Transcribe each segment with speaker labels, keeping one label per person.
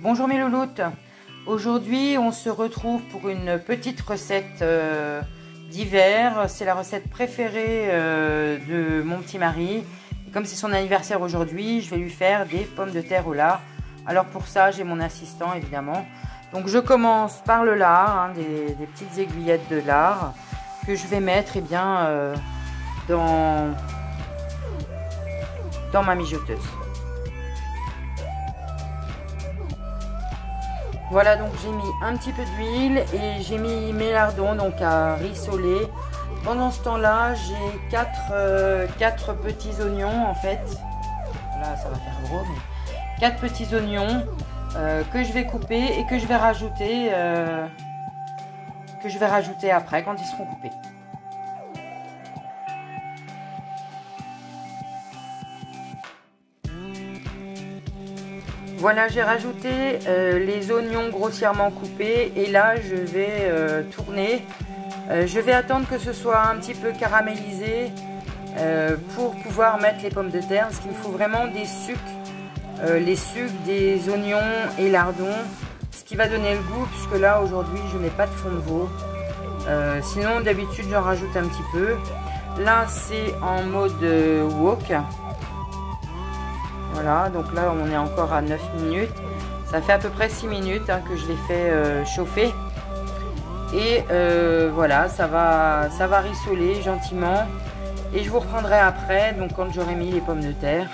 Speaker 1: Bonjour mes louloutes. Aujourd'hui on se retrouve pour une petite recette d'hiver. C'est la recette préférée de mon petit mari. Et comme c'est son anniversaire aujourd'hui, je vais lui faire des pommes de terre au lard. Alors pour ça j'ai mon assistant évidemment. Donc je commence par le lard, des petites aiguillettes de lard que je vais mettre dans ma mijoteuse. Voilà, donc j'ai mis un petit peu d'huile et j'ai mis mes lardons donc à rissoler. Pendant ce temps-là, j'ai 4 petits oignons en fait. Là, ça va faire gros, mais 4 petits oignons que je vais couper et que je vais rajouter après quand ils seront coupés. Voilà, j'ai rajouté les oignons grossièrement coupés et là je vais tourner. Je vais attendre que ce soit un petit peu caramélisé pour pouvoir mettre les pommes de terre, parce qu'il me faut vraiment des sucs, les sucs des oignons et lardons, ce qui va donner le goût, puisque là aujourd'hui je n'ai pas de fond de veau. Sinon d'habitude j'en rajoute un petit peu. Là c'est en mode wok. Voilà, donc là on est encore à 9 minutes. Ça fait à peu près 6 minutes que je l'ai fait chauffer. Et voilà, ça va rissoler gentiment. Et je vous reprendrai après, donc quand j'aurai mis les pommes de terre.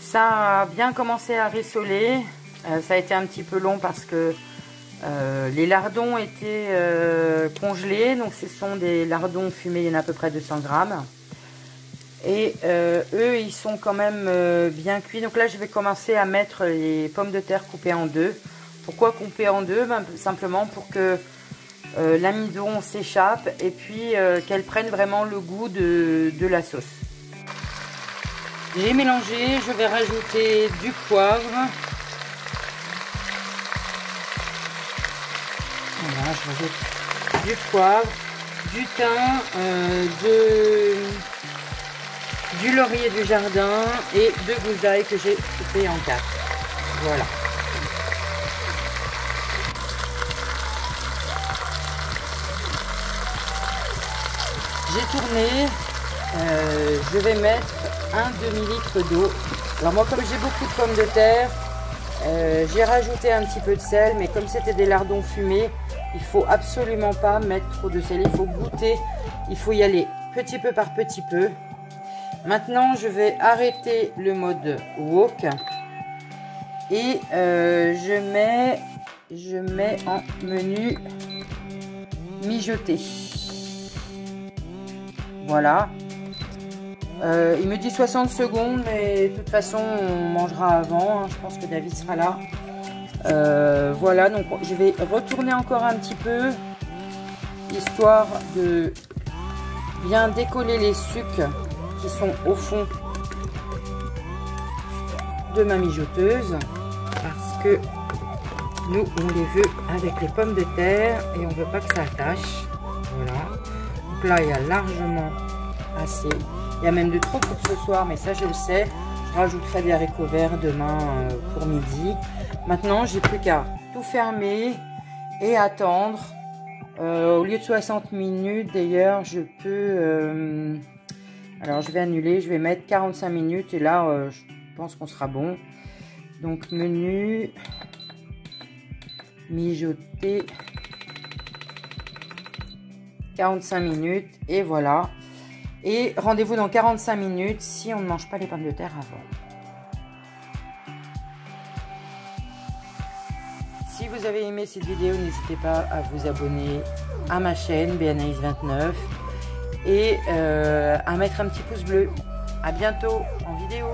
Speaker 1: Ça a bien commencé à rissoler. Ça a été un petit peu long parce que les lardons étaient congelés, donc ce sont des lardons fumés, il y en a à peu près 200 grammes. Et eux, ils sont quand même bien cuits. Donc là, je vais commencer à mettre les pommes de terre coupées en deux. Pourquoi couper en deux? Simplement pour que l'amidon s'échappe et puis qu'elles prennent vraiment le goût de la sauce. J'ai mélangé, je vais rajouter du poivre. Voilà, je rajoute du poivre, du thym, du laurier du jardin et de gousailles que j'ai coupé en 4. Voilà. J'ai tourné. Je vais mettre un demi-litre d'eau. Alors moi, comme j'ai beaucoup de pommes de terre, j'ai rajouté un petit peu de sel, mais comme c'était des lardons fumés, il faut absolument pas mettre trop de sel. Il faut goûter, il faut y aller petit peu par petit peu. Maintenant, je vais arrêter le mode wok et je mets en menu mijoter. Voilà. Il me dit 60 secondes, mais de toute façon, on mangera avant. Je pense que David sera là. Voilà, donc je vais retourner encore un petit peu, histoire de bien décoller les sucs qui sont au fond de ma mijoteuse, parce que nous, on les veut avec les pommes de terre et on veut pas que ça attache. Voilà. Donc là, il y a largement assez. Il y a même de trop pour ce soir, mais ça je le sais. Je rajouterai des haricots verts demain pour midi. Maintenant, j'ai plus qu'à tout fermer et attendre. Au lieu de 60 minutes, d'ailleurs, je peux... alors, je vais annuler. Je vais mettre 45 minutes. Et là, je pense qu'on sera bon. Donc, menu... mijoter... 45 minutes. Et voilà. Et rendez-vous dans 45 minutes si on ne mange pas les pommes de terre avant. Si vous avez aimé cette vidéo, n'hésitez pas à vous abonner à ma chaîne Béanaïs29 et à mettre un petit pouce bleu. À bientôt en vidéo.